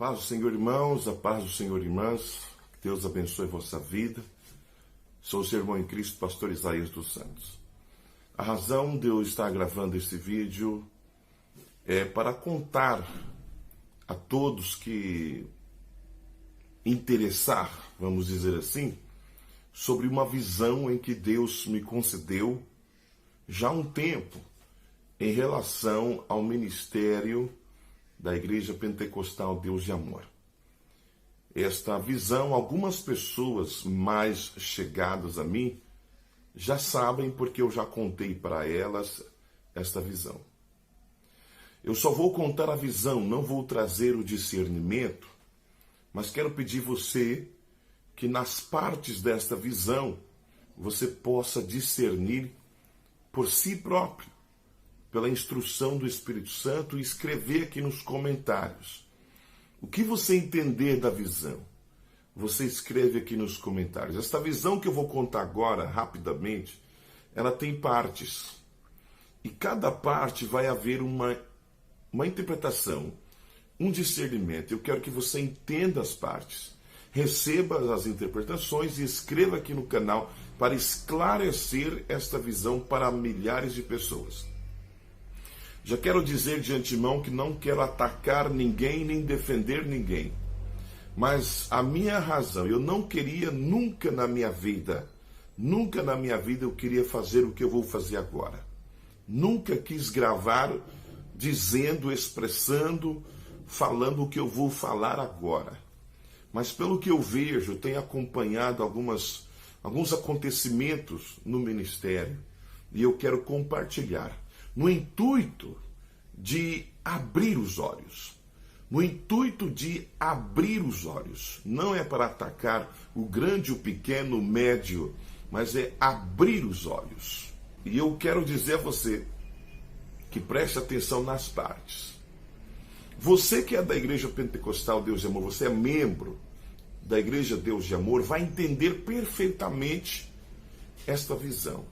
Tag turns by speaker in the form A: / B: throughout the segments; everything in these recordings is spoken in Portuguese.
A: Paz do Senhor, irmãos, a paz do Senhor, irmãs. Que Deus abençoe a vossa vida. Sou o seu irmão em Cristo, pastor Isaías dos Santos. A razão de eu estar gravando este vídeo é para contar a todos que interessar, vamos dizer assim, sobre uma visão em que Deus me concedeu já há um tempo em relação ao ministério da Igreja Pentecostal Deus de Amor. Esta visão, algumas pessoas mais chegadas a mim já sabem porque eu já contei para elas esta visão. Eu só vou contar a visão, não vou trazer o discernimento, mas quero pedir você que nas partes desta visão você possa discernir por si próprio, pela instrução do Espírito Santo, e escrever aqui nos comentários. O que você entender da visão, você escreve aqui nos comentários. Esta visão que eu vou contar agora, rapidamente, ela tem partes. E cada parte vai haver uma interpretação, um discernimento. Eu quero que você entenda as partes, receba as interpretações e escreva aqui no canal para esclarecer esta visão para milhares de pessoas. Já quero dizer de antemão que não quero atacar ninguém nem defender ninguém. Mas a minha razão, eu não queria nunca na minha vida eu queria fazer o que eu vou fazer agora. Nunca quis gravar dizendo, expressando, falando o que eu vou falar agora. Mas pelo que eu vejo, tenho acompanhado alguns acontecimentos no ministério e eu quero compartilhar. No intuito de abrir os olhos. No intuito de abrir os olhos. Não é para atacar o grande, o pequeno, o médio, mas é abrir os olhos. E eu quero dizer a você que preste atenção nas partes. Você que é da Igreja Pentecostal Deus de Amor, você é membro da Igreja Deus de Amor, vai entender perfeitamente esta visão.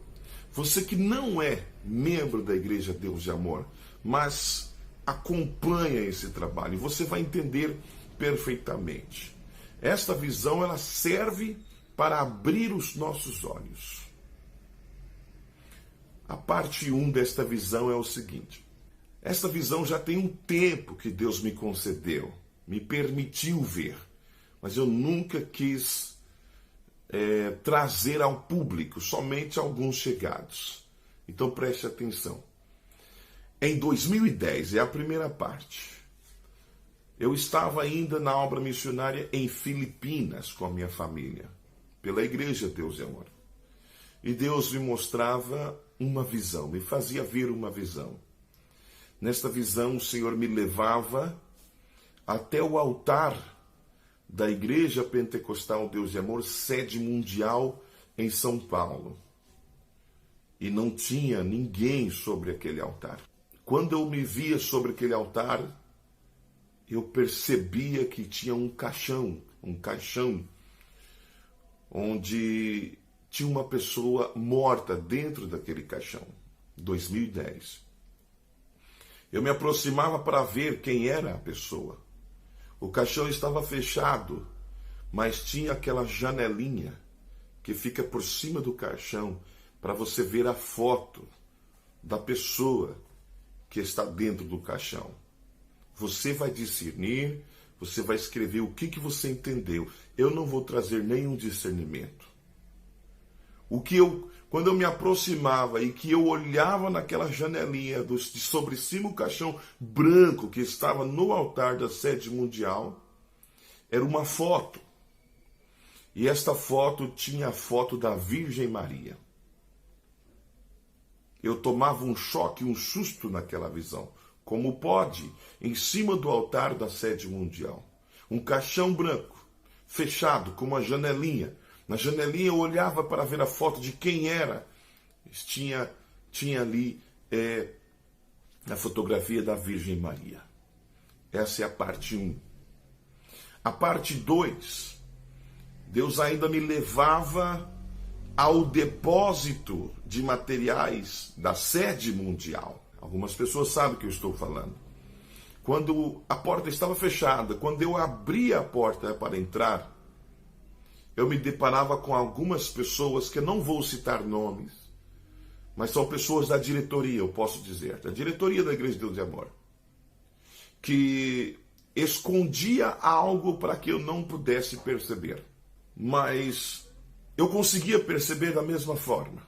A: Você que não é membro da Igreja Deus de Amor, mas acompanha esse trabalho, você vai entender perfeitamente. Esta visão, ela serve para abrir os nossos olhos. A parte 1 desta visão é o seguinte. Esta visão já tem um tempo que Deus me concedeu, me permitiu ver, mas eu nunca quis trazer ao público, somente alguns chegados. Então preste atenção. Em 2010, é a primeira parte, eu estava ainda na obra missionária em Filipinas com a minha família, pela Igreja Deus de Amor. E Deus me mostrava uma visão, me fazia ver uma visão. Nesta visão, o Senhor me levava até o altar da Igreja Pentecostal Deus de Amor, sede mundial em São Paulo. E não tinha ninguém sobre aquele altar. Quando eu me via sobre aquele altar, eu percebia que tinha um caixão, onde tinha uma pessoa morta dentro daquele caixão. 2010. Eu me aproximava para ver quem era a pessoa. O caixão estava fechado, mas tinha aquela janelinha que fica por cima do caixão para você ver a foto da pessoa que está dentro do caixão. Você vai discernir, você vai escrever o que você entendeu. Eu não vou trazer nenhum discernimento. Quando eu me aproximava e que eu olhava naquela janelinha de sobre cima o caixão branco que estava no altar da sede mundial, era uma foto. E esta foto tinha a foto da Virgem Maria. Eu tomava um choque, um susto naquela visão. Como pode? Em cima do altar da sede mundial. Um caixão branco, fechado, com uma janelinha. Na janelinha eu olhava para ver a foto de quem era. Tinha ali a fotografia da Virgem Maria. Essa é a parte 1. A parte 2, Deus ainda me levava ao depósito de materiais da sede mundial. Algumas pessoas sabem o que eu estou falando. quando a porta estava fechada, quando eu abria a porta para entrar, eu me deparava com algumas pessoas que eu não vou citar nomes, mas são pessoas da diretoria, eu posso dizer, da diretoria da Igreja de Deus e Amor, que escondia algo para que eu não pudesse perceber. Mas eu conseguia perceber da mesma forma.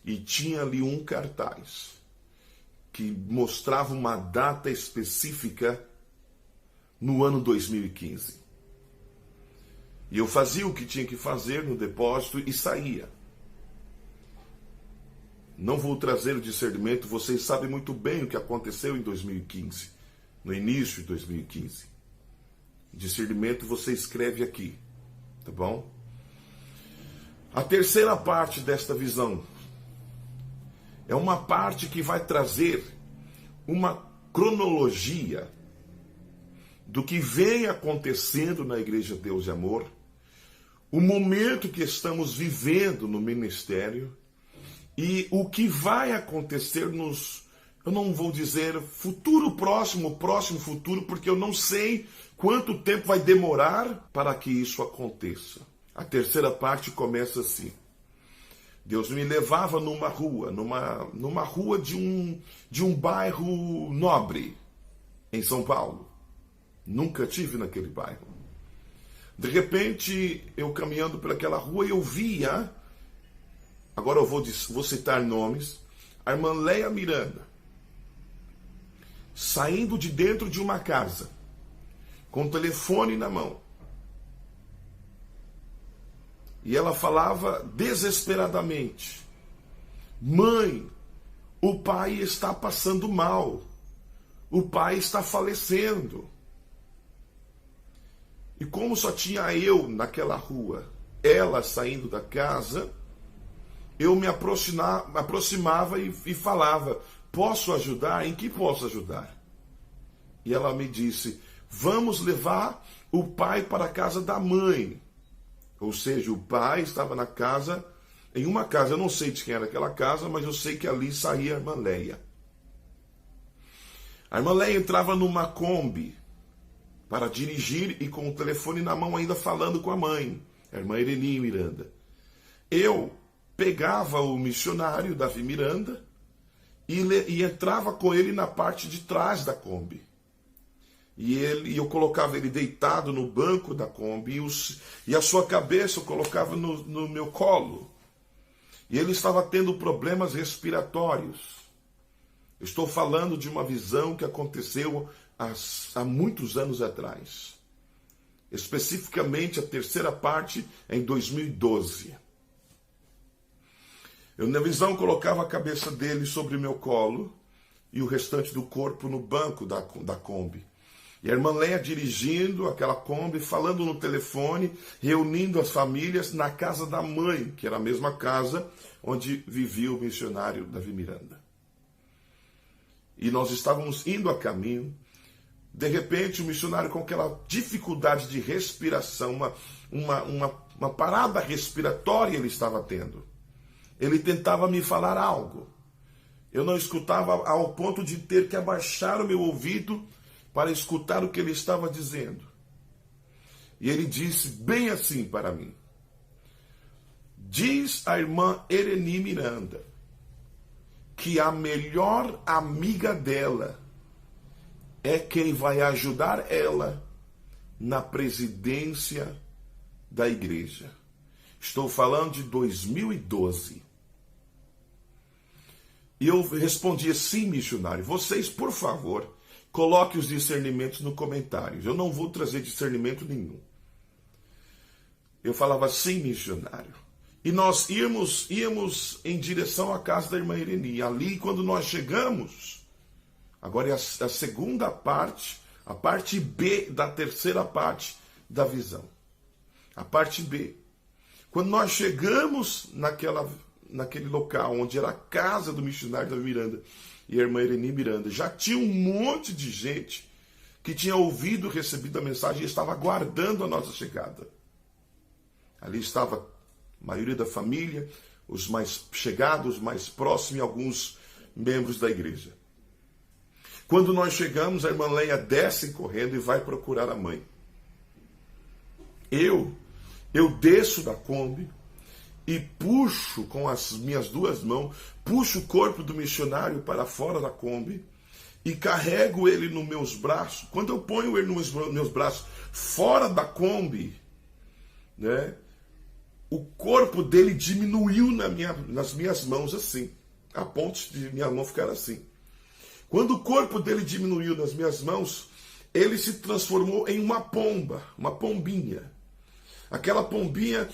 A: E tinha ali um cartaz que mostrava uma data específica no ano 2015. E eu fazia o que tinha que fazer no depósito e saía. Não vou trazer o discernimento, vocês sabem muito bem o que aconteceu em 2015, no início de 2015. Discernimento você escreve aqui, tá bom? A terceira parte desta visão é uma parte que vai trazer uma cronologia do que vem acontecendo na Igreja Deus e Amor, o momento que estamos vivendo no ministério e o que vai acontecer nos, eu não vou dizer futuro próximo futuro, porque eu não sei quanto tempo vai demorar para que isso aconteça. A terceira parte começa assim. Deus me levava numa rua de um bairro nobre em São Paulo. Nunca tive naquele bairro. De repente, eu caminhando por aquela rua, eu via, agora eu vou citar nomes, a irmã Leia Miranda, saindo de dentro de uma casa, com o telefone na mão. E ela falava desesperadamente: mãe, o pai está passando mal, o pai está falecendo. E como só tinha eu naquela rua, ela saindo da casa, eu me aproximava e falava: posso ajudar? Em que posso ajudar? E ela me disse: vamos levar o pai para a casa da mãe. Ou seja, o pai estava na casa, em uma casa, eu não sei de quem era aquela casa, mas eu sei que ali saía a irmã Leia. A irmã Leia entrava numa Kombi para dirigir e com o telefone na mão ainda falando com a mãe, a irmã Ireni Miranda. Eu pegava o missionário Davi Miranda e entrava com ele na parte de trás da Kombi. E eu colocava ele deitado no banco da Kombi e a sua cabeça eu colocava no meu colo. E ele estava tendo problemas respiratórios. Estou falando de uma visão que aconteceu há muitos anos atrás. Especificamente a terceira parte em 2012. Eu na visão colocava a cabeça dele sobre o meu colo e o restante do corpo no banco da Kombi. E a irmã Leia dirigindo aquela Kombi, falando no telefone, reunindo as famílias na casa da mãe, que era a mesma casa onde vivia o missionário Davi Miranda. E nós estávamos indo a caminho. De repente, o missionário, com aquela dificuldade de respiração, uma parada respiratória ele estava tendo. Ele tentava me falar algo. Eu não escutava ao ponto de ter que abaixar o meu ouvido para escutar o que ele estava dizendo. E ele disse bem assim para mim: diz a irmã Ireni Miranda que a melhor amiga dela é quem vai ajudar ela na presidência da igreja. Estou falando de 2012. E eu respondi: sim, missionário, vocês, por favor, coloque os discernimentos no comentário. Eu não vou trazer discernimento nenhum. Eu falava: sim, missionário. E nós íamos em direção à casa da irmã Ireni. Ali, quando nós chegamos, agora é a segunda parte, a parte B da terceira parte da visão. A parte B. Quando nós chegamos naquele local onde era a casa do missionário Davi Miranda e a irmã Ireni Miranda, já tinha um monte de gente que tinha ouvido, recebido a mensagem e estava aguardando a nossa chegada. Ali estava a maioria da família, os mais chegados, mais próximos e alguns membros da igreja. Quando nós chegamos, a irmã Leia desce correndo e vai procurar a mãe. Eu desço da Kombi e puxo com as minhas duas mãos, puxo o corpo do missionário para fora da Kombi e carrego ele nos meus braços. Quando eu ponho ele nos meus braços fora da Kombi, né, o corpo dele diminuiu nas minhas mãos assim, a ponto de minha mão ficar assim. Quando o corpo dele diminuiu nas minhas mãos, ele se transformou em uma pomba, uma pombinha. Aquela pombinha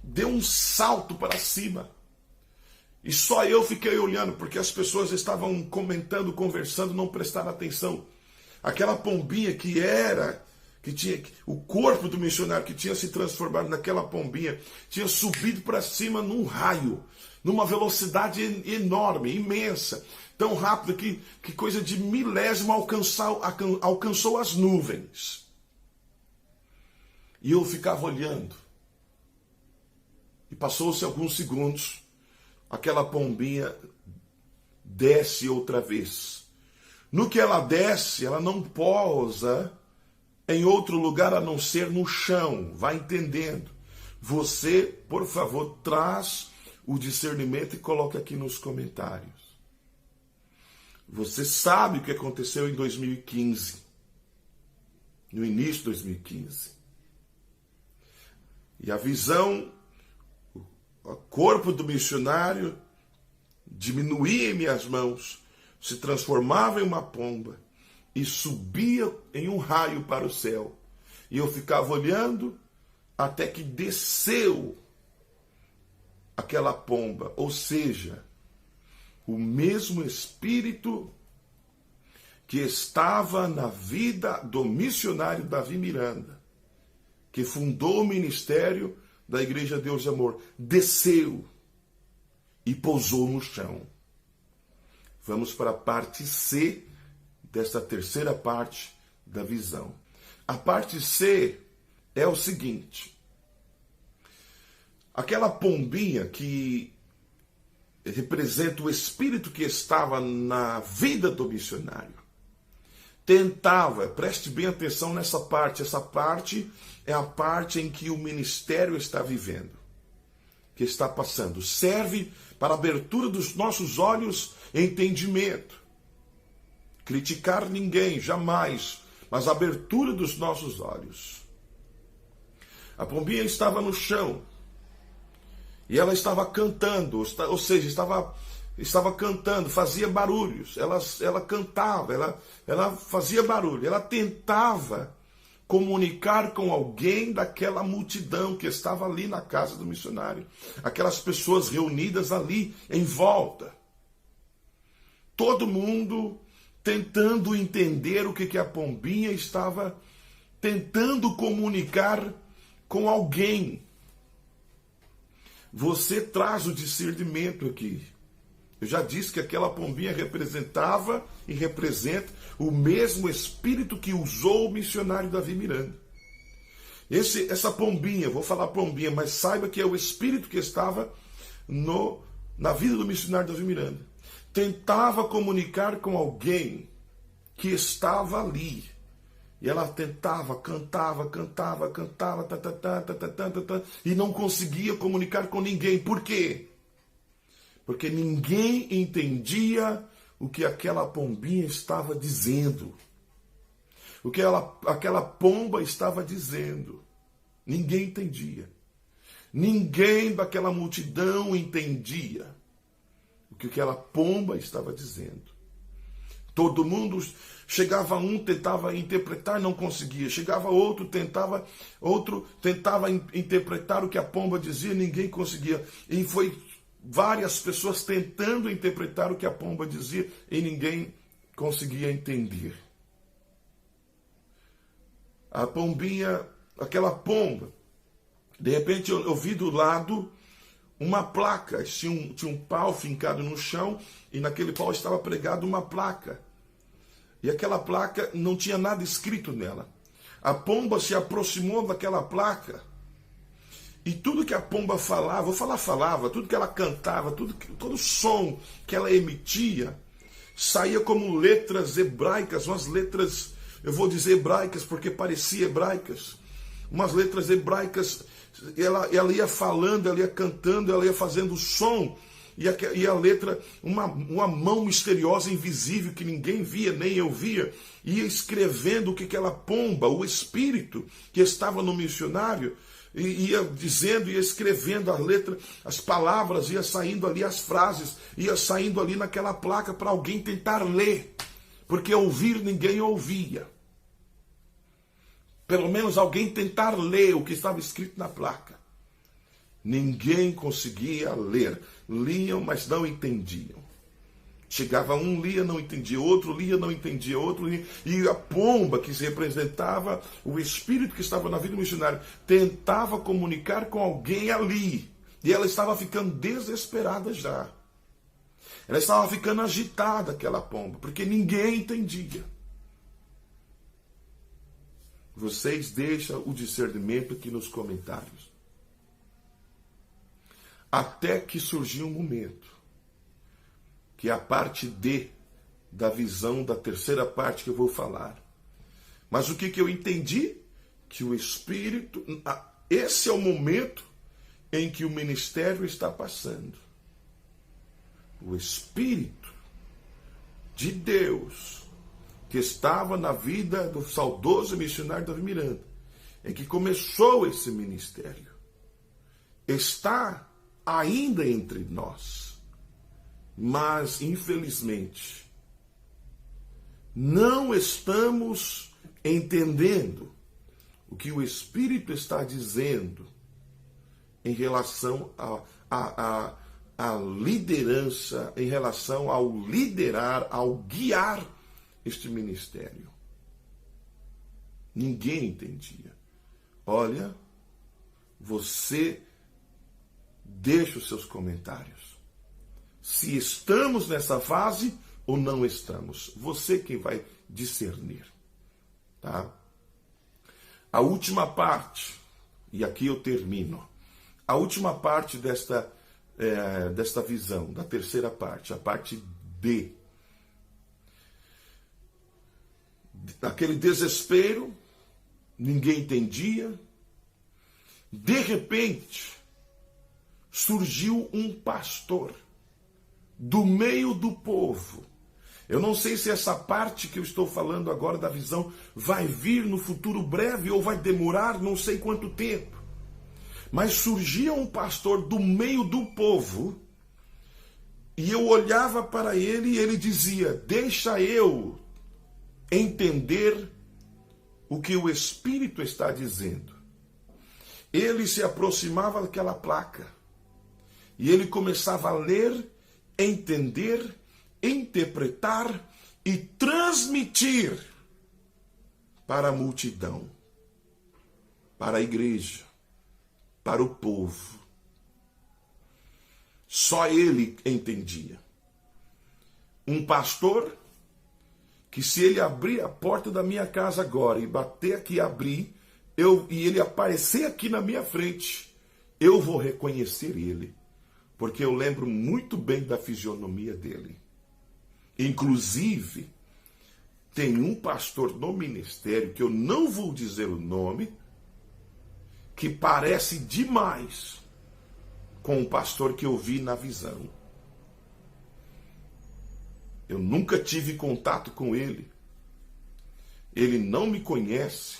A: deu um salto para cima. E só eu fiquei olhando, porque as pessoas estavam comentando, conversando, não prestaram atenção. Aquela pombinha que tinha o corpo do missionário que tinha se transformado naquela pombinha, tinha subido para cima num raio, numa velocidade enorme, imensa, tão rápida que coisa de milésimo alcançou as nuvens. E eu ficava olhando. E passou-se alguns segundos, aquela pombinha desce outra vez. No que ela desce, ela não pousa em outro lugar a não ser no chão. Vai entendendo. Você, por favor, traz o discernimento e coloque aqui nos comentários. Você sabe o que aconteceu em 2015. No início de 2015. E a visão, o corpo do missionário diminuía em minhas mãos, se transformava em uma pomba e subia em um raio para o céu. E eu ficava olhando até que desceu aquela pomba, ou seja, o mesmo espírito que estava na vida do missionário Davi Miranda, que fundou o ministério da Igreja Deus de Amor, desceu e pousou no chão. Vamos para a parte C desta terceira parte da visão. A parte C é o seguinte: aquela pombinha que representa o espírito que estava na vida do missionário, tentava, preste bem atenção nessa parte, essa parte é a parte em que o ministério está vivendo, que está passando, serve para a abertura dos nossos olhos e entendimento. Criticar ninguém, jamais, mas a abertura dos nossos olhos. A pombinha estava no chão e ela estava cantando, ou seja, estava cantando, fazia barulhos, ela cantava, ela fazia barulho, ela tentava comunicar com alguém daquela multidão que estava ali na casa do missionário, aquelas pessoas reunidas ali em volta. Todo mundo tentando entender o que a pombinha estava tentando comunicar com alguém. Você traz o discernimento aqui. Eu já disse que aquela pombinha representava e representa o mesmo espírito que usou o missionário Davi Miranda. Essa pombinha, vou falar pombinha, mas saiba que é o espírito que estava na vida do missionário Davi Miranda. Tentava comunicar com alguém que estava ali. E ela tentava, cantava, e não conseguia comunicar com ninguém. Por quê? Porque ninguém entendia o que aquela pombinha estava dizendo. O que aquela pomba estava dizendo. Ninguém entendia. Ninguém daquela multidão entendia o que aquela pomba estava dizendo. Todo mundo, chegava um, tentava interpretar, não conseguia. Chegava outro tentava interpretar o que a pomba dizia, ninguém conseguia. E foi várias pessoas tentando interpretar o que a pomba dizia e ninguém conseguia entender. A pombinha, aquela pomba, de repente eu vi do lado uma placa, tinha um pau fincado no chão e naquele pau estava pregado uma placa. E aquela placa não tinha nada escrito nela. A pomba se aproximou daquela placa e tudo que a pomba falava, tudo que ela cantava, todo som que ela emitia, saía como letras hebraicas, umas letras, eu vou dizer hebraicas porque parecia hebraicas, umas letras hebraicas. Ela ia falando, ela ia cantando, ela ia fazendo som, e a letra, uma mão misteriosa, invisível, que ninguém via, nem eu via, ia escrevendo o que aquela pomba, o espírito que estava no missionário, ia dizendo, ia escrevendo a letra, as palavras, ia saindo ali as frases, ia saindo ali naquela placa para alguém tentar ler, porque ouvir ninguém ouvia. Pelo menos alguém tentar ler o que estava escrito na placa. Ninguém conseguia ler. Liam, mas não entendiam. Chegava um, lia, não entendia, outro lia, não entendia, outro lia. E a pomba, que representava o espírito que estava na vida missionária, tentava comunicar com alguém ali. E ela estava ficando desesperada já. Ela estava ficando agitada, aquela pomba, porque ninguém entendia. Vocês deixam o discernimento aqui nos comentários. Até que surgiu um momento, que é a parte D da visão da terceira parte que eu vou falar. Mas o que eu entendi? Que o Espírito, esse é o momento em que o ministério está passando. O Espírito de Deus, que estava na vida do saudoso missionário Davi Miranda, em que começou esse ministério, está ainda entre nós. Mas, infelizmente, não estamos entendendo o que o Espírito está dizendo em relação à liderança, em relação ao liderar, ao guiar este ministério. Ninguém entendia. Olha, você deixa os seus comentários. Se estamos nessa fase ou não estamos. Você quem vai discernir. Tá? A última parte, e aqui eu termino. A última parte desta visão, da terceira parte, a parte B. Aquele desespero, ninguém entendia. De repente, surgiu um pastor do meio do povo. Eu não sei se essa parte que eu estou falando agora da visão vai vir no futuro breve ou vai demorar não sei quanto tempo. Mas surgia um pastor do meio do povo e eu olhava para ele e ele dizia: deixa eu entender o que o Espírito está dizendo. Ele se aproximava daquela placa e ele começava a ler, entender, interpretar e transmitir para a multidão, para a igreja, para o povo. Só ele entendia. Um pastor que, se ele abrir a porta da minha casa agora e bater aqui e abrir, e ele aparecer aqui na minha frente, eu vou reconhecer ele, porque eu lembro muito bem da fisionomia dele. Inclusive, tem um pastor no ministério, que eu não vou dizer o nome, que parece demais com o pastor que eu vi na visão. Eu nunca tive contato com ele. Ele não me conhece.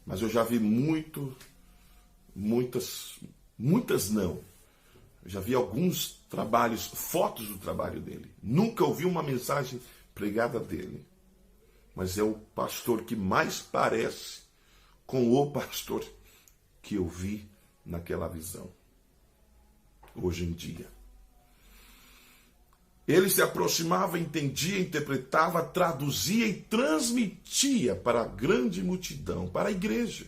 A: Mas eu já vi muitas não. Eu já vi alguns trabalhos, fotos do trabalho dele. Nunca ouvi uma mensagem pregada dele. Mas é o pastor que mais parece com o pastor que eu vi naquela visão. Hoje em dia. Ele se aproximava, entendia, interpretava, traduzia e transmitia para a grande multidão, para a igreja.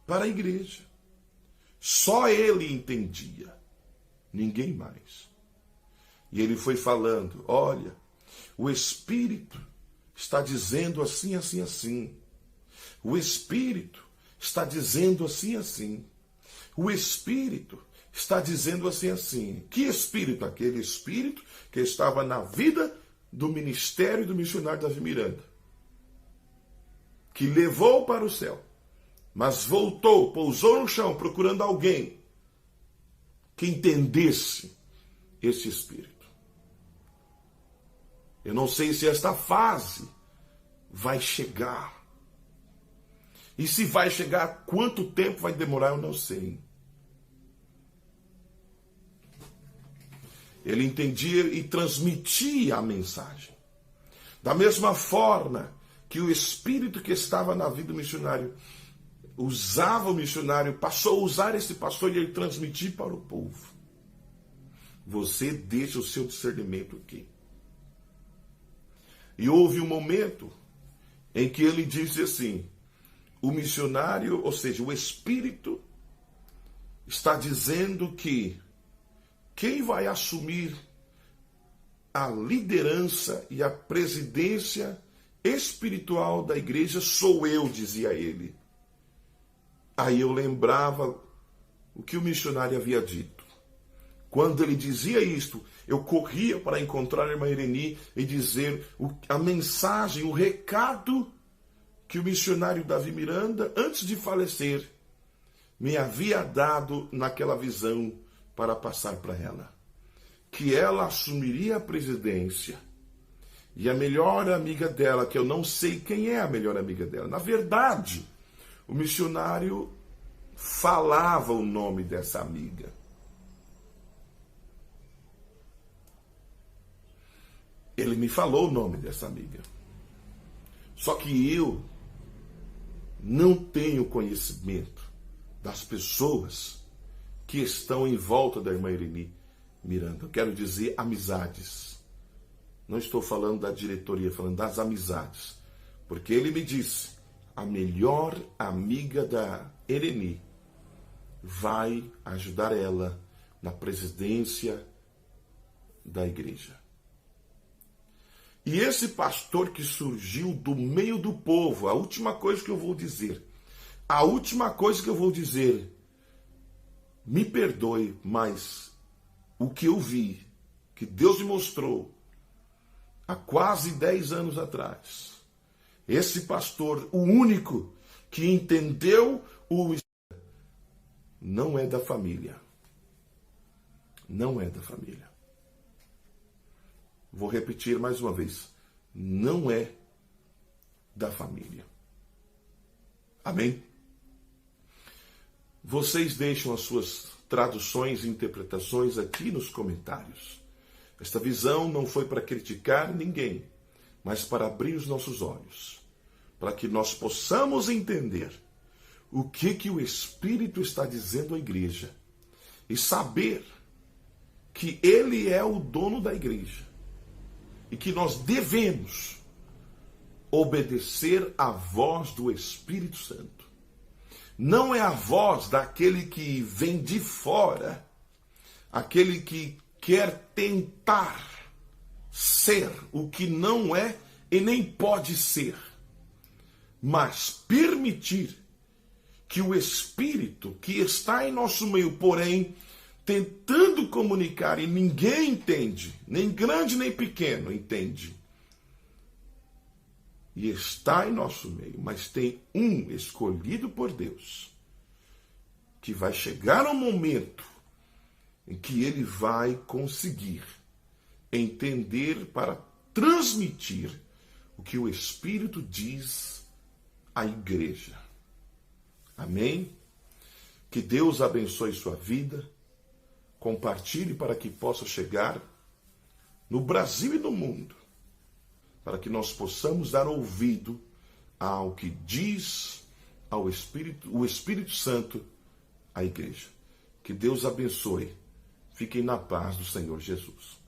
A: Para a igreja. Só ele entendia. Ninguém mais. E ele foi falando: olha, o Espírito está dizendo assim, assim, assim. O Espírito está dizendo assim, assim. O Espírito está dizendo assim. Que espírito? Aquele espírito que estava na vida do ministério do missionário Davi Miranda, que levou para o céu, mas voltou, pousou no chão, procurando alguém que entendesse esse espírito. Eu não sei se esta fase vai chegar. E se vai chegar, quanto tempo vai demorar, eu não sei. Ele entendia e transmitia a mensagem. Da mesma forma que o espírito que estava na vida do missionário usava o missionário, passou a usar esse pastor e ele transmitir para o povo. Você deixa o seu discernimento aqui. E houve um momento em que ele disse assim, o missionário, ou seja, o espírito, está dizendo que quem vai assumir a liderança e a presidência espiritual da igreja sou eu, dizia ele. Aí eu lembrava o que o missionário havia dito. Quando ele dizia isto, eu corria para encontrar a irmã Ireni e dizer a mensagem, o recado que o missionário Davi Miranda, antes de falecer, me havia dado naquela visão para passar para ela. Que ela assumiria a presidência e a melhor amiga dela, que eu não sei quem é a melhor amiga dela. Na verdade, o missionário falava o nome dessa amiga. Ele me falou o nome dessa amiga. Só que eu não tenho conhecimento das pessoas que estão em volta da irmã Ireni Miranda. Eu quero dizer amizades. Não estou falando da diretoria, falando das amizades. Porque ele me disse, a melhor amiga da Ireni vai ajudar ela na presidência da igreja. E esse pastor que surgiu do meio do povo, a última coisa que eu vou dizer, me perdoe, mas o que eu vi, que Deus me mostrou há quase 10 anos atrás, esse pastor, o único que entendeu não é da família. Não é da família. Vou repetir mais uma vez. Não é da família. Amém? Vocês deixam as suas traduções e interpretações aqui nos comentários. Esta visão não foi para criticar ninguém, mas para abrir os nossos olhos, para que nós possamos entender o que o Espírito está dizendo à igreja e saber que Ele é o dono da igreja e que nós devemos obedecer à voz do Espírito Santo. Não é a voz daquele que vem de fora, aquele que quer tentar ser o que não é e nem pode ser, mas permitir que o Espírito que está em nosso meio, porém, tentando comunicar e ninguém entende, nem grande nem pequeno entende, e está em nosso meio, mas tem um escolhido por Deus, que vai chegar um momento em que ele vai conseguir entender para transmitir o que o Espírito diz à igreja. Amém? Que Deus abençoe sua vida. Compartilhe para que possa chegar no Brasil e no mundo, para que nós possamos dar ouvido ao que diz o Espírito Santo à igreja. Que Deus abençoe. Fiquem na paz do Senhor Jesus.